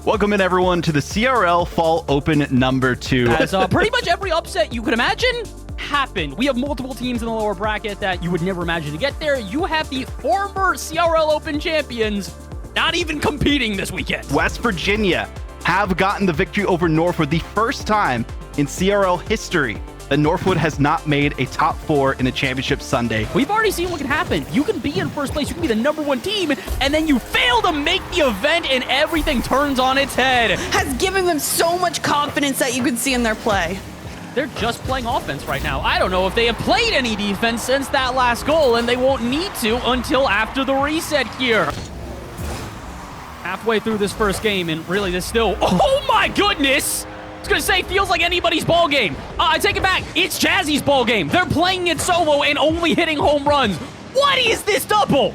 Welcome in, everyone, to the CRL Fall Open number 2. As pretty much every upset you could imagine happened. We have multiple teams in the lower bracket that you would never imagine to get there. You have the former CRL Open champions not even competing this weekend. West Virginia have gotten the victory over Northwood, the first time in CRL history that Northwood has not made a top 4 in a championship Sunday. We've already seen what can happen. You can be in first place, you can be the #1 team, and then you fail to make the event and everything turns on its head. Has given them so much confidence that you can see in their play. They're just playing offense right now. I don't know if they have played any defense since that last goal, and they won't need to until after the reset here. Halfway through this first game, and really this still, oh my goodness! I was gonna say, feels like anybody's ball game. I take it back. It's Jazzy's ball game. They're playing it solo and only hitting home runs. What is this double?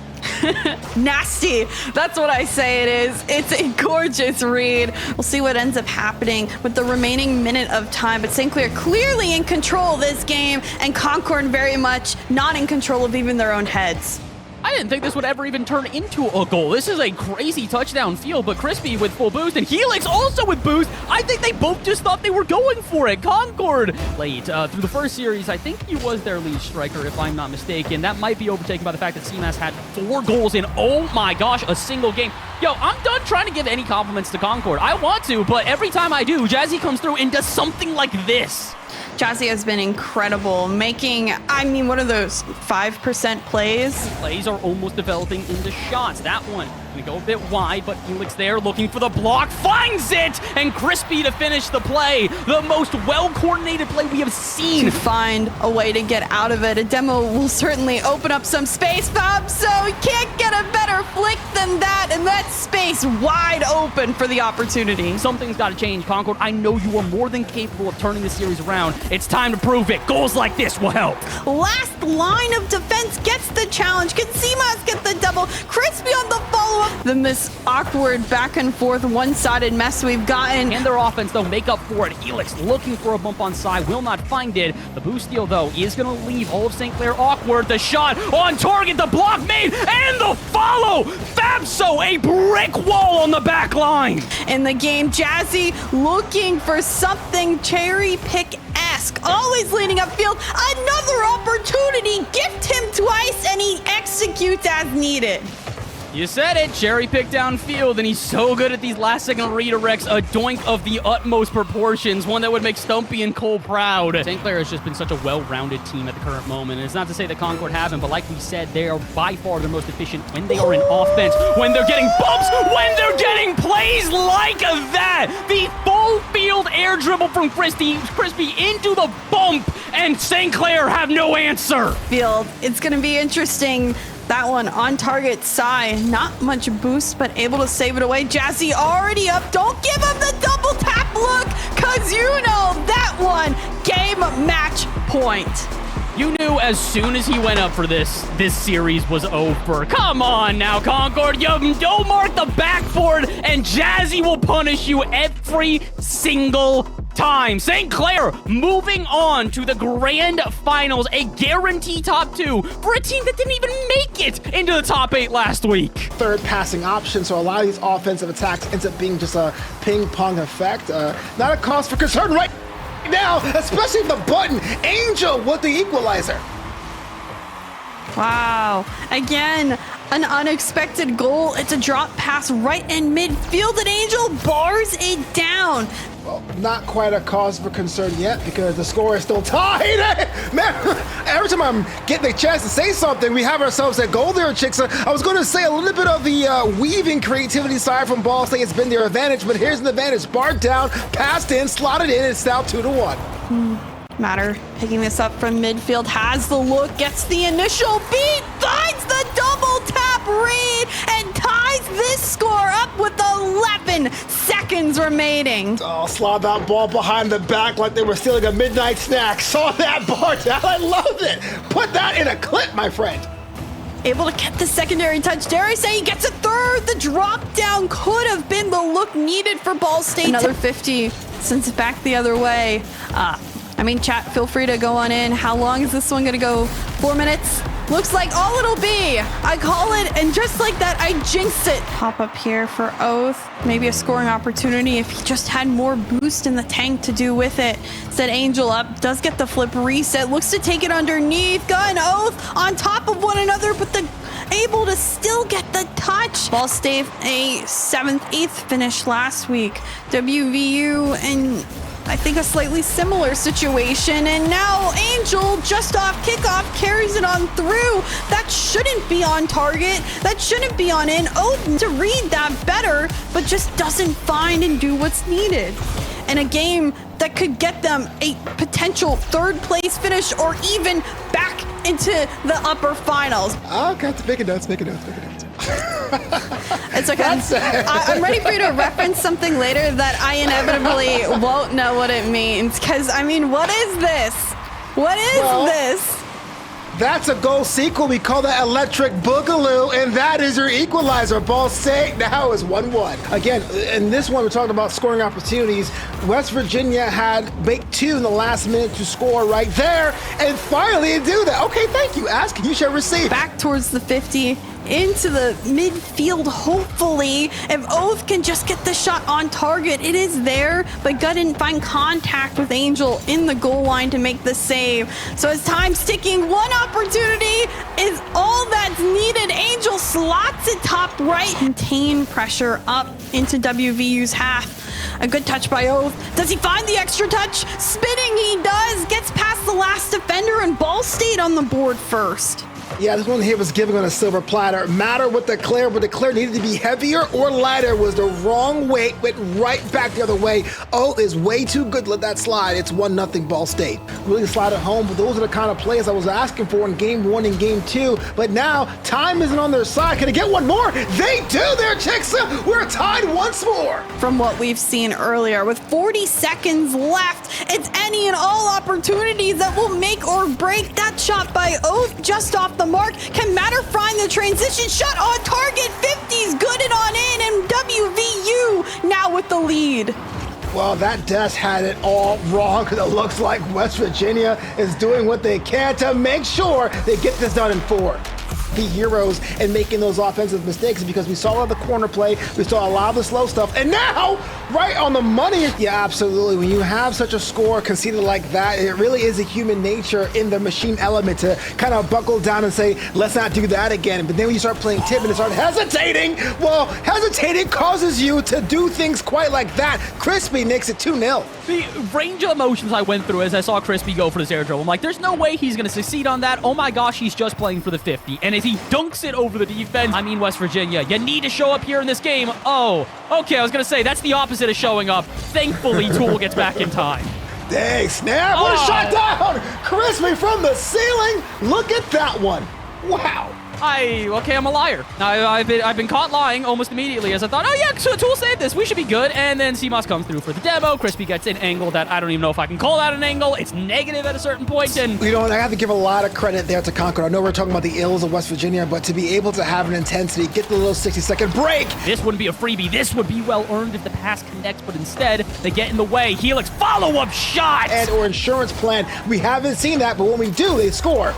Nasty. That's what I say it is. It's a gorgeous read. We'll see what ends up happening with the remaining minute of time. But St.Clair clearly in control of this game, and Concord very much not in control of even their own heads. I didn't think this would ever even turn into a goal. This is a crazy touchdown field, but Crispy with full boost and Helix also with boost. I think they both just thought they were going for it. Concord late. Through the first series, I think he was their lead striker, if I'm not mistaken. That might be overtaken by the fact that CMAS had 4 goals in, oh my gosh, a single game. Yo, I'm done trying to give any compliments to Concord. I want to, but every time I do, Jazzy comes through and does something like this. Jazzy has been incredible, making, I mean, what are those, 5% plays? Plays are almost developing into shots. That one gonna go a bit wide, but Helix there looking for the block, finds it, and Crispy to finish the play. The most well-coordinated play we have seen. To find a way to get out of it. A demo will certainly open up some space, Bob, so we can't get a better flick than that, and that space wide open for the opportunity. Something's got to change, Concord. I know you are more than capable of turning the series around. It's time to prove it. Goals like this will help. Last line of defense gets the challenge. Can CMAS get the double? Crispy on the follow-up. Then this awkward back and forth one-sided mess we've gotten. And their offense, though, make up for it. Helix looking for a bump on side, will not find it. The boost steal, though, is going to leave all of St.Clair awkward. The shot on target, the block made, and the follow. Fabso, a brick wall on the back line. In the game, Jazzy looking for something cherry pick-esque. Always leading upfield. Another opportunity. Gift him twice, and he executes as needed. You said it, cherry pick downfield, and he's so good at these last-second redirects. A doink of the utmost proportions, one that would make Stumpy and Cole proud. St.Clair has just been such a well-rounded team at the current moment, and it's not to say that Concord haven't, but like we said, they are by far the most efficient when they are in offense, when they're getting bumps, when they're getting plays like that. The full-field air dribble from Crispy into the bump, and St.Clair have no answer. Field, it's going to be interesting. That one on target, Sai, not much boost, but able to save it away. Jazzy already up. Don't give him the double tap look, because you know that one, game match point. You knew as soon as he went up for this series was over. Come on now, Concord. You don't mark the backboard, and Jazzy will punish you every single time. St.Clair moving on to the grand finals, a guaranteed top 2 for a team that didn't even make it into the top 8 last week. Third passing option, so a lot of these offensive attacks ends up being just a ping-pong effect. Not a cause for concern right now, especially the button. Angel with the equalizer. Wow. Again, an unexpected goal. It's a drop pass right in midfield, and Angel bars it down. Well, not quite a cause for concern yet because the score is still tied. Man, every time I'm getting the chance to say something, we have ourselves a goal there, chicks. I was going to say a little bit of the weaving creativity side from Ball State. It's been their advantage, but here's an advantage. Barred down, passed in, slotted in, it's now 2-1. Matter picking this up from midfield, has the look, gets the initial beat, finds the double tap read, and ties this score up with 11 seconds remaining. Oh, slob out ball behind the back like they were stealing a midnight snack. Saw that bar down, I love it. Put that in a clip, my friend. Able to get the secondary touch. Dare I say he gets a third. The drop down could have been the look needed for Ball State. Another 50 sends it back the other way. I mean, chat, feel free to go on in. How long is this one going to go? 4 minutes? Looks like all it'll be. I call it, and just like that, I jinxed it. Pop up here for Oath. Maybe a scoring opportunity if he just had more boost in the tank to do with it. Said Angel up, does get the flip reset, looks to take it underneath. Gun, Oath on top of one another, but able to still get the touch. Ball State a 7th, 8th finish last week. WVU and I think a slightly similar situation, and now Angel just off kickoff carries it on through. That shouldn't be on target. That shouldn't be on in. Oath to read that better, but just doesn't find and do what's needed. In a game that could get them a potential 3rd place finish or even back into the upper finals. Okay, make a notes. It's okay. I'm ready for you to reference something later that I inevitably won't know what it means. Because, I mean, what is this? What is this? That's a goal sequel. We call that Electric Boogaloo, and that is your equalizer. Ball State now is 1-1. Again, in this one, we're talking about scoring opportunities. West Virginia had baked 2 in the last minute to score right there, and finally do that. Okay, thank you. Ask, you shall receive. Back towards the 50. Into the midfield, hopefully. If Oath can just get the shot on target, it is there, but Gut didn't find contact with Angel in the goal line to make the save. So as time's ticking, one opportunity is all that's needed. Angel slots it top right. Contain pressure up into WVU's half. A good touch by Oath. Does he find the extra touch? Spinning, he does. Gets past the last defender, and Ball State on the board first. Yeah, this one here was given on a silver platter. Matter with the Claire, but the Claire needed to be heavier or lighter. Was the wrong weight, went right back the other way. Oh, is way too good to let that slide. It's 1-0 Ball State. Really slide it home, but those are the kind of plays I was asking for in game 1 and game 2. But now, time isn't on their side. Can they get one more? They do there, Chicksa. We're tied once more. From what we've seen earlier, with 40 seconds left, it's any and all opportunities that will make or break. That shot by Oath just off the mark. Can Matter find the transition shot on target? 50's good and on in, and WVU now with the lead. Well, that desk had it all wrong because it looks like West Virginia is doing what they can to make sure they get this done in 4. The heroes and making those offensive mistakes because we saw a lot of the corner play, we saw a lot of the slow stuff, and now, right on the money. Yeah, absolutely. When you have such a score conceded like that, it really is a human nature in the machine element to kind of buckle down and say, let's not do that again. But then when you start playing tip and start hesitating, well, hesitating causes you to do things quite like that. Crispy makes it 2-0. The range of emotions I went through as I saw Crispy go for this air dribble, I'm like, there's no way he's going to succeed on that. Oh my gosh, he's just playing for the 50. And as he dunks it over the defense, I mean, West Virginia, you need to show up here in this game. Oh, okay, I was going to say, that's the opposite of showing up. Thankfully, Tool gets back in time. Dang, snap, what a shot down! Crispy from the ceiling, look at that one. Wow. Okay, I'm a liar. I've been caught lying almost immediately as I thought, oh yeah, so Tool saved this, we should be good. And then CMOS comes through for the demo. Crispy gets an angle that I don't even know if I can call that an angle. It's negative at a certain point, and you know, I have to give a lot of credit there to Concord. I know we're talking about the ills of West Virginia, but to be able to have an intensity, get the little 60-second break. This wouldn't be a freebie. This would be well earned if the pass connects, but instead they get in the way. Helix follow-up shot or insurance plan. We haven't seen that, but when we do, they score.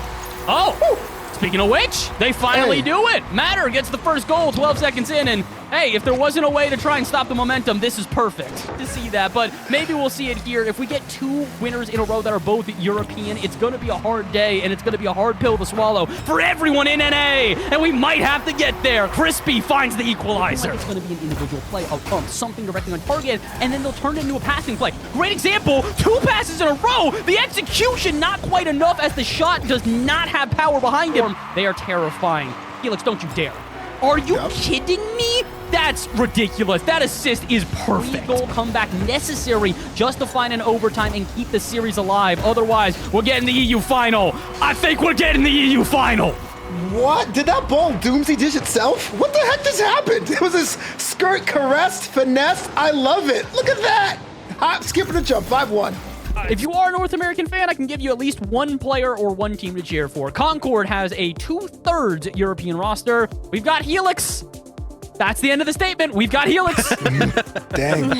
Oh. Woo. Speaking of which, they finally do it. Matter gets the first goal 12 seconds in, and hey, if there wasn't a way to try and stop the momentum, this is perfect to see that. But maybe we'll see it here. If we get 2 winners in a row that are both European, it's going to be a hard day, and it's going to be a hard pill to swallow for everyone in NA, and we might have to get there. Crispy finds the equalizer. It's going to be an individual play of something directly on target, and then they'll turn it into a passing play. Great example, 2 passes in a row. The execution not quite enough as the shot does not have power behind him. They are terrifying. Helix, don't you dare. Are you kidding me? That's ridiculous. That assist is perfect. Goal comeback necessary just to find an overtime and keep the series alive. Otherwise, we're getting the EU final. I think we're getting the EU final. What? Did that ball doomsday dish itself? What the heck just happened? It was this skirt caressed, finesse. I love it. Look at that. Hop, skip, and a jump. 5-1. If you are a North American fan, I can give you at least one player or one team to cheer for. Concord has a 2/3 European roster. We've got Helix. That's the end of the statement. We've got Helix. Dang.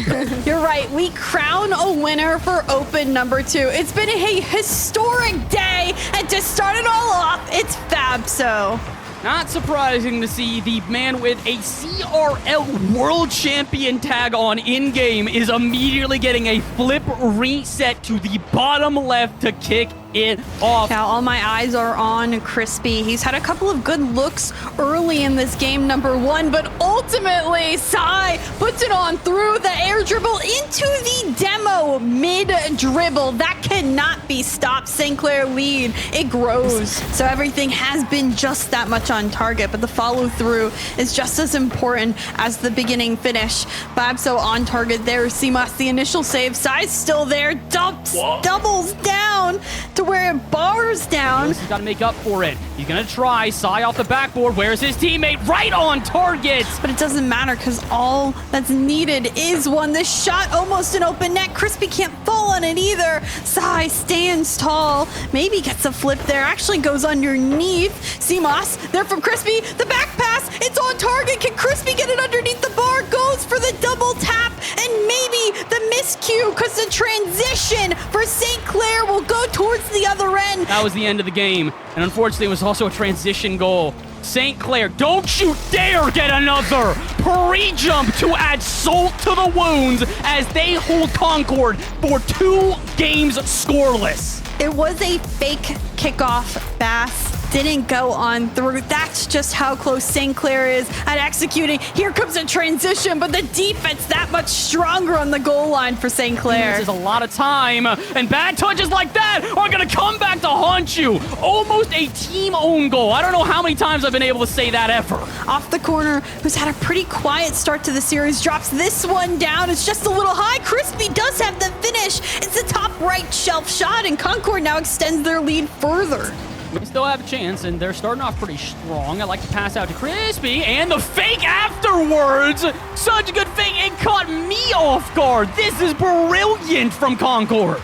You're right. We crown a winner for Open number 2. It's been a historic day, and to start it all off, it's Fabso. Not surprising to see the man with a CRL World Champion tag on in-game is immediately getting a flip reset to the bottom left to kick it off. Now all my eyes are on Crispy. He's had a couple of good looks early in this game, number 1, but ultimately Sai puts it on through the air dribble into the demo mid-dribble. That cannot be stopped. St.Clair lead. It grows. So everything has been just that much on target, but the follow-through is just as important as the beginning finish. Fabso on target there. Simas, the initial save. Sai's still there. Doubles down to where it bars down. He's got to make up for it. He's going to try. Sai off the backboard. Where's his teammate? Right on target. But it doesn't matter because all that's needed is one. This shot almost an open net. Crispy can't fall on it either. Sai stands tall. Maybe gets a flip there. Actually goes underneath. Simas there from Crispy. The back pass. It's on target. Can Crispy get it underneath the bar? Goes for the double tap. And maybe the miscue because the transition for St.Clair will go towards the other end. That was the end of the game. And unfortunately, it was also a transition goal. St.Clair, don't you dare get another pre-jump to add salt to the wounds as they hold Concord for 2 games scoreless. It was a fake kickoff. Bass didn't go on through. That's just how close St.Clair is at executing. Here comes a transition, but the defense that much stronger on the goal line for St.Clair. This is a lot of time, and bad touches like that are going to come back to haunt you. Almost a team-owned goal. I don't know how many times I've been able to say that ever. Off the corner, who's had a pretty quiet start to the series, drops this one down. It's just a little high. Crispy does have the finish. It's the top right shelf shot, and Concord now extends their lead further. We still have a chance, and they're starting off pretty strong. I like to pass out to Crispy, and the fake afterwards. Such a good fake. It caught me off guard. This is brilliant from Concord.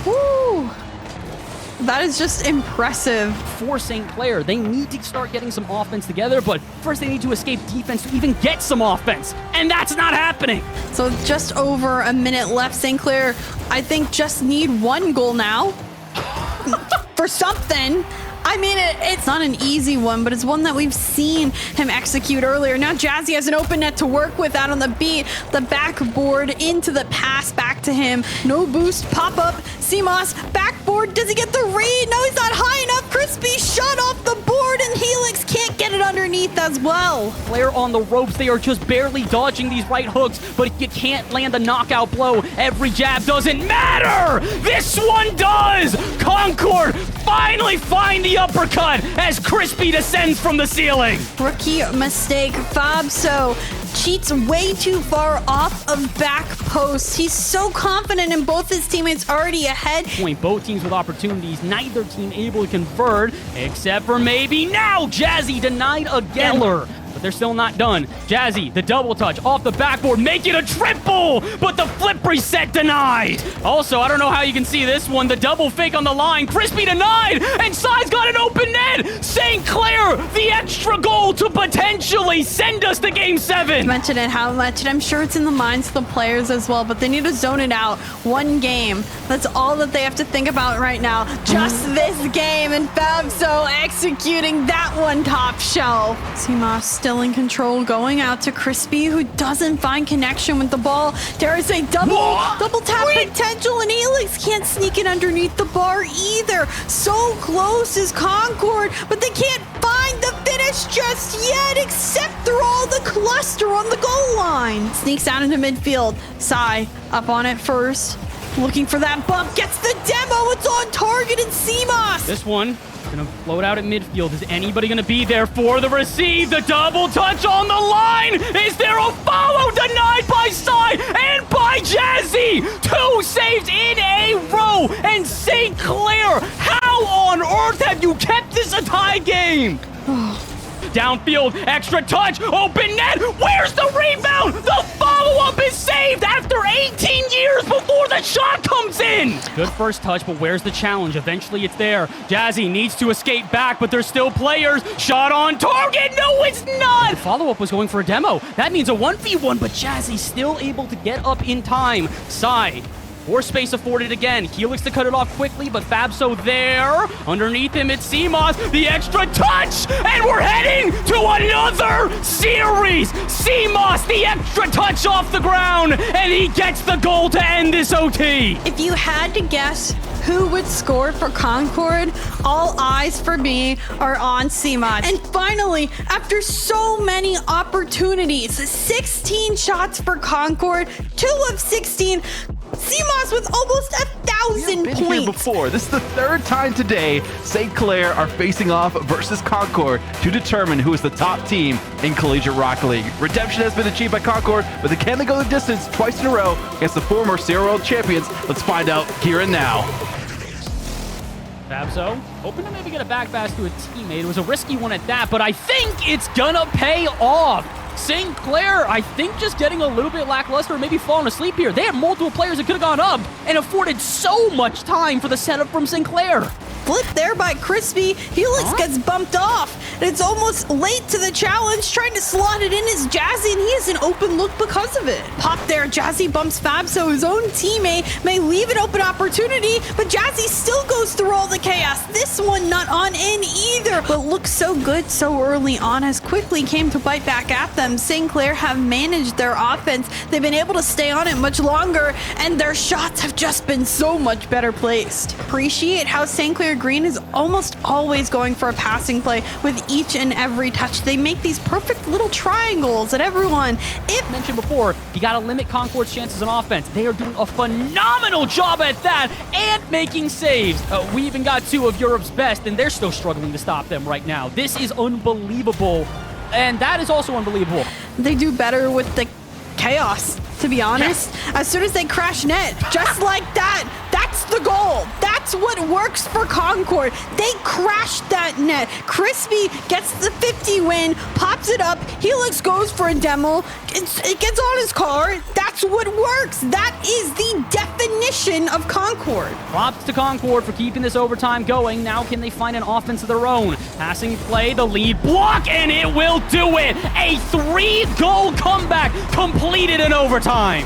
Woo! That is just impressive. For St.Clair, they need to start getting some offense together, but first they need to escape defense to even get some offense, and that's not happening. So just over a minute left. St.Clair, I think, just need 1 goal now. For something. I mean, it's not an easy one, but it's one that we've seen him execute earlier. Now Jazzy has an open net to work with out on the beat. The backboard into the pass back to him. No boost, pop up. Simas, backboard. Does he get the read? No, he's not high enough. Crispy shot off the board, and Helix can't get it underneath as well. Claire on the ropes. They are just barely dodging these right hooks, but you can't land a knockout blow. Every jab doesn't matter. This one does. Concord finally find the uppercut as Crispy descends from the ceiling. Rookie mistake. Fabso cheats way too far off of back post. He's so confident in both his teammates already ahead. Point both teams with opportunities. Neither team able to convert, except for maybe now. Jazzy denied a Geller. But they're still not done. Jazzy, the double touch off the backboard, make it a triple, but the flip reset denied. Also, I don't know how you can see this one. The double fake on the line, Crispy denied, and Sai's got an open net. St.Clair, the extra goal to potentially send us to Game 7. Mention it how much, and I'm sure it's in the minds of the players as well, but they need to zone it out. 1 game. That's all that they have to think about right now. Just this game, and Fabso executing that one top shelf. Simas still in control, going out to Crispy, who doesn't find connection with the ball. There is a double tap potential, and Helix can't sneak it underneath the bar either. So close is Concord, but they can't find the finish just yet, except through all the cluster on the goal line. Sneaks out into midfield. Sai up on it first, looking for that bump, gets the demo. It's on target, and Simas. This one gonna float out at midfield. Is anybody gonna be there for the receive? The double touch on the line. Is there a follow? Denied by Sai and by Jazzy. 2 saves in a row. And St.Clair, how on earth have you kept this a tie game? Downfield, extra touch, open net. Where's the rebound? The follow-up is saved after 18 years before the shot comes in. Good first touch, but where's the challenge? Eventually it's there. Jazzy needs to escape back, but there's still players. Shot on target. No, it's not. The follow-up was going for a demo. That means a 1v1, but Jazzy's still able to get up in time. Sai. More space afforded again. Helix to cut it off quickly, but Fabso there. Underneath him, it's CMOS. The extra touch! And we're heading to another series! CMOS, the extra touch off the ground, and he gets the goal to end this OT. If you had to guess who would score for Concord, all eyes for me are on CMOS. And finally, after so many opportunities, 16 shots for Concord, 2 of 16, CMOS with almost 1,000 Been points. here before. This is the third time today St.Clair are facing off versus Concord to determine who is the top team in Collegiate Rocket League. Redemption has been achieved by Concord, but can they go the distance twice in a row against the former CRL champions? Let's find out here and now. Fabso, hoping to maybe get a back pass to a teammate. It was a risky one at that, but I think it's gonna pay off. St.Clair, I think, just getting a little bit lackluster, maybe falling asleep here. They had multiple players that could have gone up and afforded so much time for the setup from St.Clair. Flip there by Crispy. Helix gets bumped off. And it's almost late to the challenge. Trying to slot it in is Jazzy, and he has an open look because of it. Pop there. Jazzy bumps Fab, so his own teammate may leave an open opportunity, but Jazzy still goes through all the chaos. This one not on in either, but looks so good so early on as quickly came to bite back at them. St.Clair have managed their offense. They've been able to stay on it much longer, and their shots have just been so much better placed. Appreciate how St.Clair Green is almost always going for a passing play with each and every touch. They make these perfect little triangles at everyone. If mentioned before, you got to limit Concord's chances on offense. They are doing a phenomenal job at that and making saves. We even got 2 of Europe's best, and they're still struggling to stop them right now. This is unbelievable, and that is also unbelievable. They do better with the chaos, to be honest. As soon as they crash net, just like that, that's the goal. That's what works for Concord. They crashed that net. Crispy gets the 50 win, pops it up. Helix goes for a demo. It gets on his car. That's what works. That is the definition of Concord. Props to Concord for keeping this overtime going. Now can they find an offense of their own? Passing play, the lead block, and it will do it. A 3-goal comeback completed in overtime.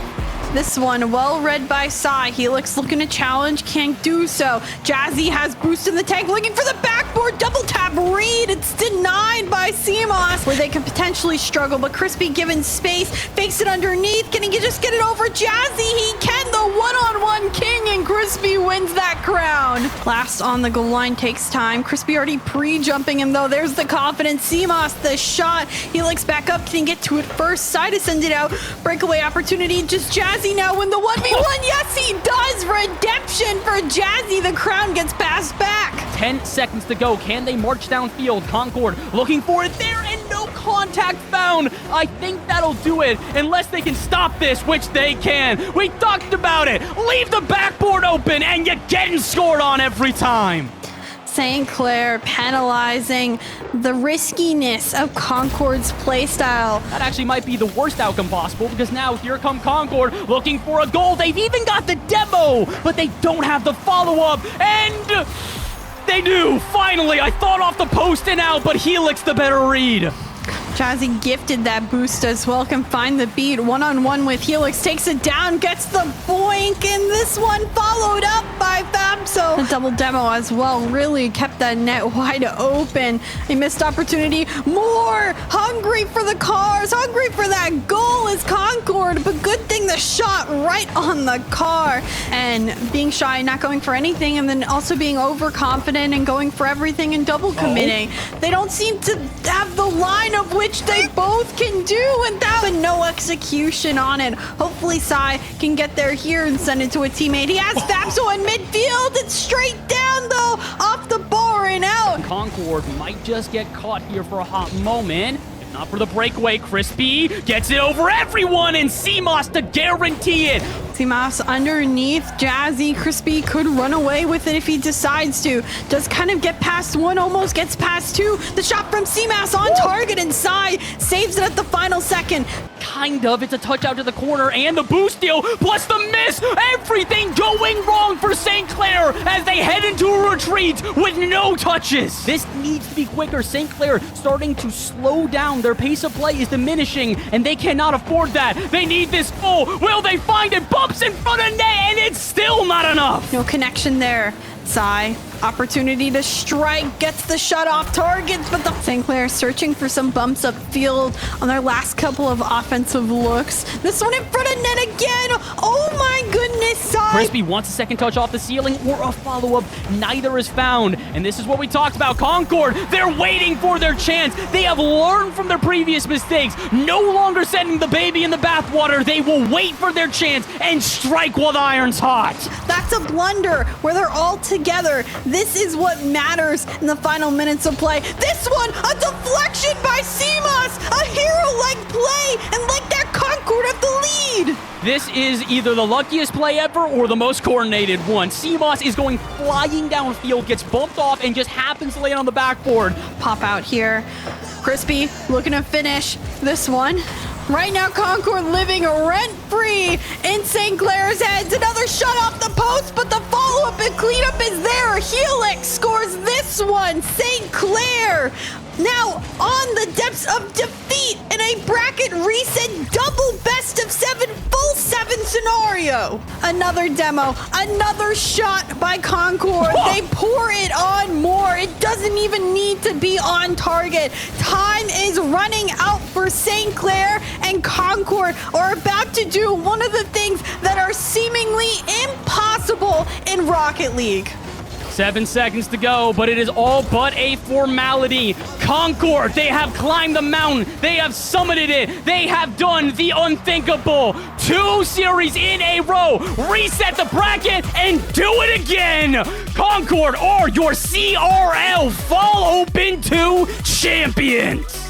This one well read by Sai. Helix looking to challenge, can't do so. Jazzy has boost in the tank, looking for the backboard, double tap read. It's denied by CMOS, where they could potentially struggle, but Crispy given space, fakes it underneath. Can he just get it over Jazzy? He can, the one-on-one king, and Crispy wins that crown. Last on the goal line takes time. Crispy already pre-jumping him though. There's the confidence. CMOS, the shot. Helix back up, can he get to it first? Sai to send it out. Breakaway opportunity, just Jazzy now win the 1v1. Yes, he does. Redemption for Jazzy. The crown gets passed back. 10 seconds to go. Can they march downfield? Concord looking for it there, and no contact found. I think that'll do it, unless they can stop this, which they can. We talked about it. Leave the backboard open, and you're getting scored on every time. St.Clair penalizing the riskiness of Concord's playstyle. That actually might be the worst outcome possible, because now here come Concord looking for a goal. They've even got the demo, but they don't have the follow-up, and they do. Finally, I thought off the post and out, but Helix the better read. Jazzy gifted that boost as well, can find the beat. One-on-one with Helix, takes it down, gets the boink, and this one followed up by Fabso. The double demo as well really kept that net wide open. A missed opportunity. More hungry for the cars, hungry for that goal is Concord, but good thing the shot right on the car. And being shy, not going for anything, and then also being overconfident and going for everything and double committing. They don't seem to have the line of which they both can do, and that, but no execution on it. Hopefully Sai can get there here and send it to a teammate. He has Fabso in midfield. It's straight down though, off the bar and out. Concord might just get caught here for a hot moment. If not for the breakaway, Crispy gets it over everyone, and CMOS to guarantee it. CMOS underneath Jazzy. Crispy could run away with it if he decides to. Does kind of get past one, almost gets past two. The shot from CMOS on target inside. Saves it at the final second. Kind of. It's a touch out to the corner and the boost deal, plus the miss. Everything going wrong for St.Clair as they head into a retreat with no touches. This needs to be quicker. St.Clair starting to slow down. Their pace of play is diminishing, and they cannot afford that. They need this full. Will they find it? Bumps in front of net, and it's still not enough. No connection there. Sai, opportunity to strike, gets the shot off targets, but the St.Clair searching for some bumps upfield on their last couple of offensive looks. This one in front of net again. Oh my goodness, Sai. Crispy wants a second touch off the ceiling or a follow-up. Neither is found. And this is what we talked about. Concord, they're waiting for their chance. They have learned from their previous mistakes. No longer sending the baby in the bathwater. They will wait for their chance and strike while the iron's hot. That's a blunder where they're all together. This is what matters in the final minutes of play. This one, a deflection by CMOS. A hero-like play, and like that, Concord have the lead. This is either the luckiest play ever or the most coordinated one. CMOS is going flying downfield, gets bumped off, and just happens to land on the backboard. Pop out here. Crispy looking to finish this one. Right now, Concord living rent-free in St.Clair's heads. Another shot off the post, but the follow-up and cleanup is there. Helix scores this one. St.Clair now on the depths of defeat in a bracket reset double best of 7 full 7 scenario. Another demo, another shot by Concord. They pour it on more. It doesn't even need to be on target. Time is running out for St.Clair, and Concord are about to do one of the things that are seemingly impossible in Rocket League. 7 seconds to go, but it is all but a formality. Concord, they have climbed the mountain. They have summited it. They have done the unthinkable. 2 series in a row. Reset the bracket and do it again. Concord are your CRL Fall Open 2 champions.